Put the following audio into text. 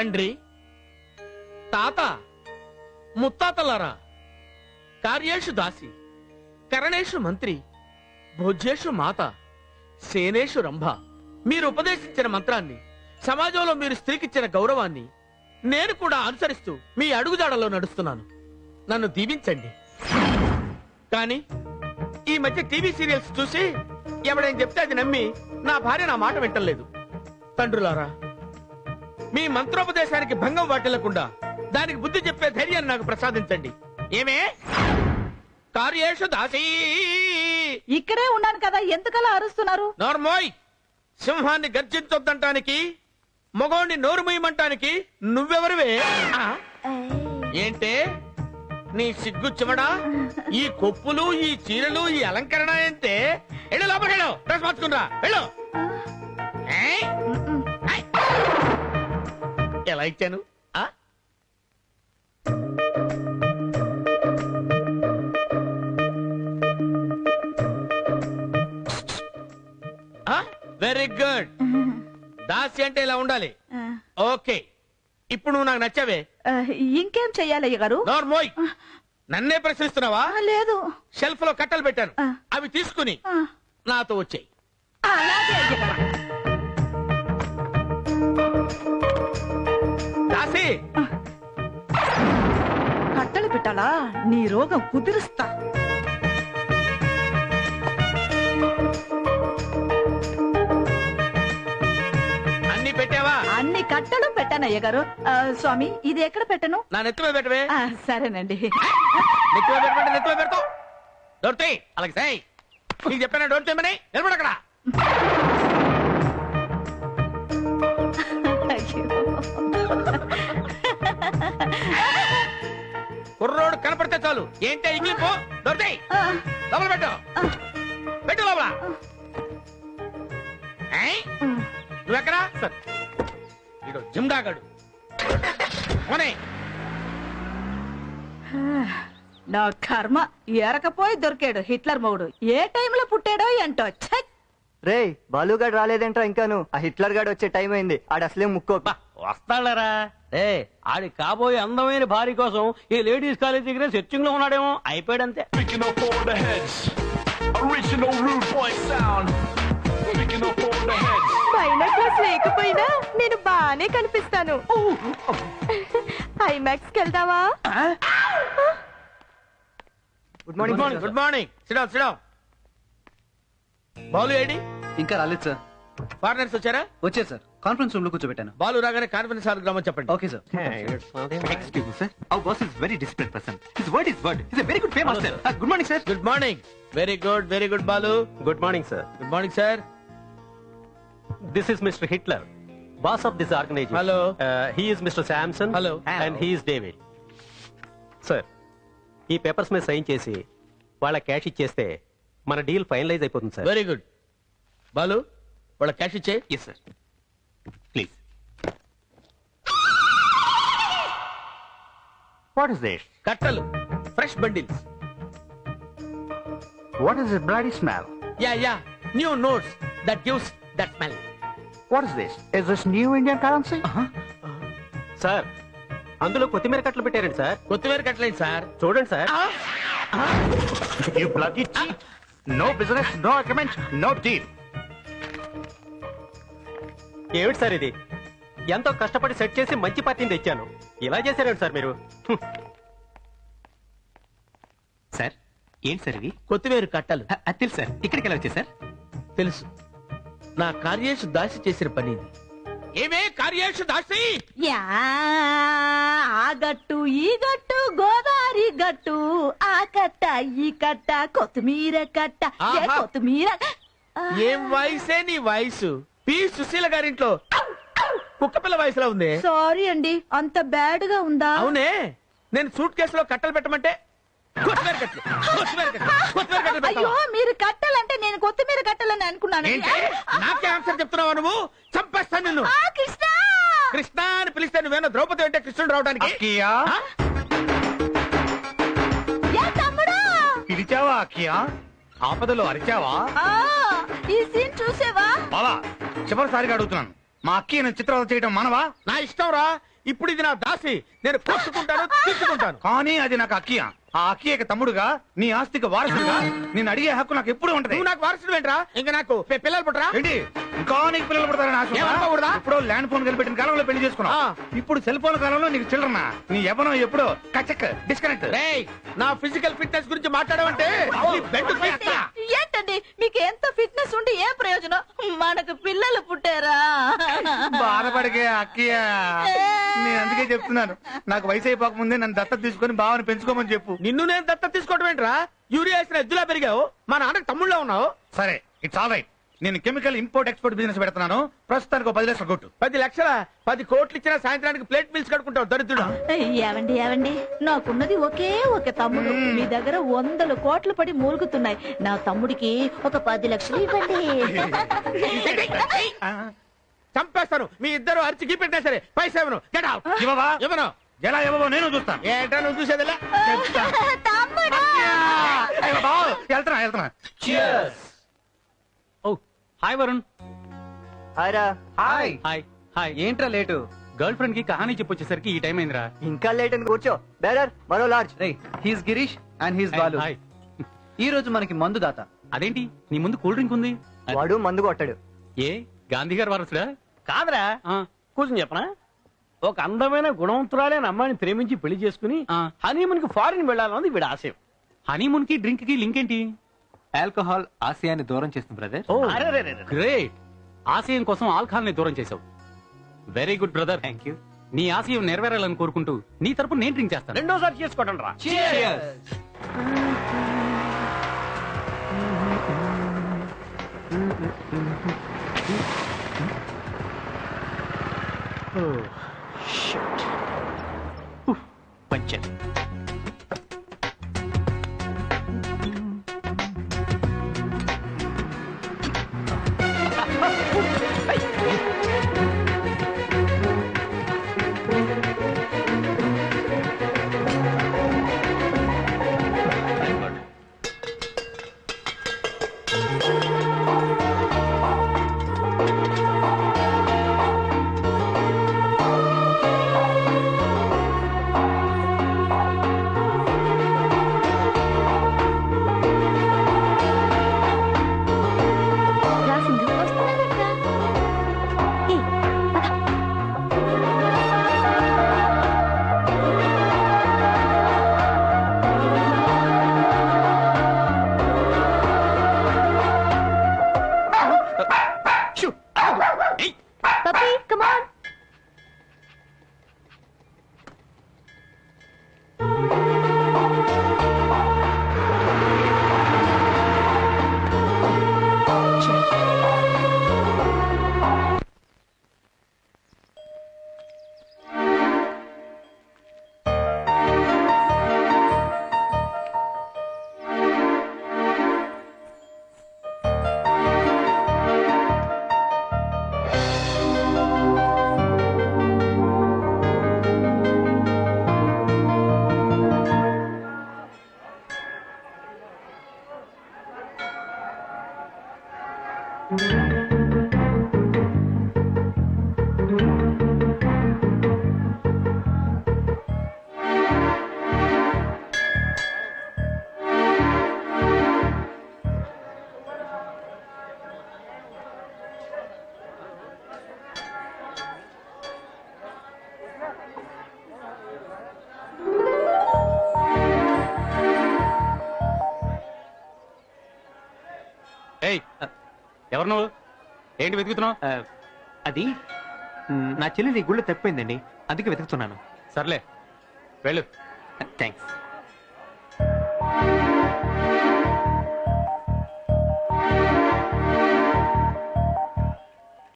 తండ్రి, తాత, ముత్తాతలారా, కార్యేషు దాసి, కరణేషు మంత్రి, భోజ్యేషు మాత, సేనేషు రంభ. మీరు ఉపదేశించిన మంత్రాన్ని, సమాజంలో మీరు స్త్రీకిచ్చిన గౌరవాన్ని నేను కూడా అనుసరిస్తూ మీ అడుగుజాడలో నడుస్తున్నాను. నన్ను దీవించండి. కానీ ఈ మధ్య టీవీ సీరియల్స్ చూసి ఎవడేం చెప్తే అది నమ్మి నా భార్య నా మాట వింటలేదు. తండ్రులారా, మీ మంత్రోపదేశానికి భంగం వాటిల్లకుండా దానికి బుద్ధి చెప్పే ధైర్యాన్ని నాకు ప్రసాదించండి. ఏమే కార్యేషు దాసీ. ఇక్కడే ఉన్నాను కదా, ఎందుకలా అరుస్తున్నారు? నోర్మోయ్, సింహాన్ని గర్జించొద్దంటానికి, మగోణ్ణి నోరు మూయమంటానికి నువ్వెవరివే? ఏంటే నీ సిగ్గు చివడా? ఈ కొప్పులు, ఈ చీరలు, ఈ అలంకరణ ఏంటే? వెళ్ళు లోపలికి, వెళ్ళు, డ్రెస్ మార్చుకున్నా, వెళ్ళు. ఎలా ఇచ్చాను? Very good. దాసి అంటే ఇలా ఉండాలి. ఓకే, ఇప్పుడు నువ్వు నాకు నచ్చావే. ఇంకేం చెయ్యాలి అయ్యగారు? నోర్మోయ్, నన్నే ప్రశ్నిస్తున్నావా? లేదు, షెల్ఫ్ లో కట్టలు పెట్టాను, అవి తీసుకుని నాతో వచ్చాయి. అలాగే అయ్యగారు. దాసి, కట్టలు పెట్టాలా? నీ రోగం కుదిరిస్తా. అన్ని పెట్టావా? అన్ని కట్టలు పెట్టాను అయ్యగారు. స్వామి, ఇది ఎక్కడ పెట్టను? నా నెత్తిమే పెట్టవే. సరేనండి. నెత్తిమే పెట్టమంటే నెత్తిమే పెడతావు. దొరుకుతాయి అలాగే సాయి. నీకు చెప్పాను దొరుకుతాయమని. నిలబడు అక్కడ. కుర్రోడు కనపడితే చాలు. ఏంటే ఇంగ్లీ పో. దొరుకుతాయి. లోపల పెట్టు, పెట్టు లోపల. నువ్వెక్కడా? ఇడు జిమ్డాగాడు. నా కర్మ, ఎరకపోయి దొరికాడు హిట్లర్ మొగుడు. ఏ టైంలో పుట్టాడో ఏంటో. రే, బాలుగాడు రాలేదేంట్రా ఇంకాను? ఆ హిట్లర్ గాడు వచ్చే టైం అయింది. ఆడు అసలే ముక్కో. వస్తాడరా. రే, ఆడి కాబోయే అందమైన భార్య కోసం ఈ లేడీస్ కాలేజ్ దగ్గర సెర్చింగ్ లో ఉన్నాడేమో. అయిపోయాడంతే. పైన క్లాస్ లేకపోయినా నేను బానే కనిపిస్తాను. ఐమాక్స్ వెళ్దావా? Good morning. Good morning. Sit down, sit down. Balu ఏడి? ఇంకా రాలేదు సార్. ఫారినర్స్ వచ్చారా? వచ్చారు సార్, కాన్ఫరెన్స్ రూమ్ లో కూర్చోబెట్టాను. బాలు రాగానే కాన్ఫరెన్స్ హాల్ గ్రామం చెప్పండి. Okay sir. Excuse me, sir. Our boss is very disciplined person. His word is word. He's a very good famous sir. Good morning, sir. Good morning. Very good, very good Balu. Good morning sir. Good morning sir. This is mister Hitler, boss of this organization. Hello. He is Mr. Samson. Hello. And he is David. Sir, ఈ papers మీద sign చేసి వాళ్ళ cash ఇచ్చేస్తే మన deal finalise అయిపోతుంది sir. Very good. Balu, వాళ్ళ cash ఇచ్చే. Yes, sir. Please. What is this? కట్టలు, fresh bundles. What is this bloody smell? Yeah, new notes that gives that smell. What is this? Is this new Indian currency? Sir, అందులో కొత్తిమీర కట్టలు పెట్టారండి sir. కొత్తిమీర కట్టలేదు sir. చూడండి sir. You bloody cheat. No business, no agreement, no deal. ఏమిటి sir ఇది? ఎంతో కష్టపడి సెట్ చేసి మంచి పార్టీని తెచ్చాను, ఇలా చేశారండి సార్ మీరు. సార్, ఏంటి సార్ ఇది? కొత్తిమీర కట్టలు. అది తెలుసు సార్. ఇక్కడికి ఎలా వచ్చాయి సార్? తెలుసు, నా కార్యేషు దాసి చేసిన పని ఇది. ఏమే కార్యేషు దాసి? యా, ఆ గట్టు ఈ గట్టు గోదావరి గట్టు, ఆ కట్ట ఈ కట్ట కొత్తిమీర కట్ట. ఆహా. కొత్తిమీర. ఏం వాయిసే నీ వాయిస్? పి సుశీల గారింట్లో కుక్కపిల్ల వయసులో ఉంది. సారీ అండి, అంత బ్యాడ్ గా ఉందా? అవునే, నేను సూట్ కేసులో కట్టలు పెట్టమంటే కొత్తిమీర కట్టలు, కొత్తిమీర కట్టలు, కొత్తిమీర కట్టలు అయ్యో, పెడతావా? మీరు కట్టాలంటే నేను కొత్తిమీర కట్టాలని అనుకున్నాను. ఏంటి నాకే ఆన్సర్ చెప్తున్నావా నువ్వు? చంపేస్తాను నిన్ను. కృష్ణ కృష్ణ అని పిలిస్తే నువ్వేనా ద్రౌపది అంటే కృష్ణుడు రావడానికి? అక్కయ్య, ఆ? యా తమ్ముడు, పిలిచావా అక్కయ్య? ఆపదలో అరిచావా? ఈ సీన్ చూసేవా? బావా, చివరిసారిగా అడుగుతున్నాను, మా అక్కయ్య నేను చిత్రవద చేయడం మనవా? నా ఇష్టం రా. ఇప్పుడు ఇది నా దాసి, నేను కొట్టుకుంటాను, తీసుకుంటాను. కానీ అది నాకు అక్కయ్య. ఆ అక్కయ్యకి తమ్ముడుగా, నీ ఆస్తికి వారసుడుగా నేను అడిగే హక్కు నాకు ఎప్పుడు ఉంటది. నువ్వు నాకు వారసుడు ఏంట్రా? ఇంకా నాకు పిల్లలు పుట్టరా? ఏంటి ఇంకా నీకు పిల్లలు పుడతారని ఆశ ఉందా? ఏమనుకోకూడదా? ఇప్పుడు ల్యాండ్ ఫోన్ కనిపెట్టిన కాలంలో పెళ్లి చేసుకున్నావు. ఆ. ఇప్పుడు సెల్ ఫోన్ కాలంలో నీకు చిల్లరనా? నీ ఎవనో ఎప్పుడో కచక్ డిస్కనెక్ట్. రేయ్, నా ఫిజికల్ ఫిట్నెస్ గురించి మాట్లాడమంటే నీ బెడ్ పీక్తా. ఏంటండి మీకు ఎంత ఫిట్నెస్ ఉండి ఏం ప్రయోజనం? మనకు పిల్లలు పుట్టారా? బాధపడికే అక్కయ్య, నేను అందుకే చెప్తున్నాను, నాకు వయసు అయిపోక ముందే నన్ను దత్తత తీసుకొని బావని పెంచుకోమని చెప్పు. నిన్ను నేను దత్త తీసుకోవడం ఏంట్రా? యూరియా వేసిన ఎద్దులా పెరిగావు, మా నాన్నకి తమ్ముళ్ళ ఉన్నావు. సరే, ఇట్స్ ఆల్ రైట్. నేను కెమికల్ ఇంపోర్ట్ ఎక్స్పోర్ట్ బిజినెస్ పెడుతున్నాను. ప్రస్తుతానికి 10 లక్షలు కొట్టు. 10 లక్షల 10 కోట్లు ఇచ్చినా సాయంత్రానికి ప్లేట్ మిల్స్ కడుకుంటావు దరిద్రుడు. ఏవండి నాకున్నది ఒకే ఒక తమ్ముడు. మీ దగ్గర 100 కోట్లు పడి మూలుగుతున్నాయి. నా తమ్ముడికి ఒక 10 లక్షలు ఇవ్వండి. చంపేస్తాను. మీ ఇద్దరు అరిచి గీపెట్టినా సరే పైసా ఇవ్వను. Get out. ఇవ్వవా? ఇవ్వను. ఎలా ఇవ్వవో నేను చూస్తాను. ఏంటా నువ్వు చూసేదిలే. తమ్ముడు అయ్యో బావ, వెళ్తున్నా. ఓ హాయ్ వరుణ్. హాయ్ రా. హాయ్. Hi hi. ఏంట్రా లేటు? గర్ల్ ఫ్రెండ్ కి కహానీ చెప్పొచ్చేసరికి ఈ టైం అయిందిరా. ఇంకా లేట్ అని కూర్చో. బేరర్ మరో large. Ray, he's Girish and he's Balu. Hi. ఈ రోజు మనకి మందు దాత. అదేంటి నీ ముందు కూల్ డ్రింక్ ఉంది? వాడు మందు కొట్టాడు. ఏ గాంధీ గారు వారసుడా? కాదురా, ఆ, కూర్చొని చెప్పనా? ఒక అందమైన గుణవంతురాలైన అమ్మాయిని ప్రేమించి పెళ్లి చేసుకుని ఆ. హనీమూన్ కి ఫారిన్ వెళ్ళాలన్నది వీడి ఆశయం. హనీమూన్ కి డ్రింక్ కి లింక్ ఏంటి? ఆల్కహాల్ ఆశయాన్ని దూరం చేస్తుంది బ్రదర్. ఓ అరెరెరెరె. గ్రేట్. ఆశయం కోసం ఆల్కహాల్ ని దూరం చేసావు. Very good brother. Thank you. నీ ఆశయం నెరవేరాలని కోరుకుంటూ నీ తరపున నేను డ్రింక్ చేస్తాను. రెండోసారి చేసుకోవడం రా. పంచర్. రాసింది వస్తున్నాడట. ఏ, పద. Puppy, come on. ఏయ్, ఎవరు నువ్వు? ఏంటి వెతుకుతున్నావు? అది నా చెల్లి నీ గుళ్ళు తప్పిపోయిందండి, అందుకే వెతుకుతున్నాను. సర్లే వెళ్ళు. థ్యాంక్స్.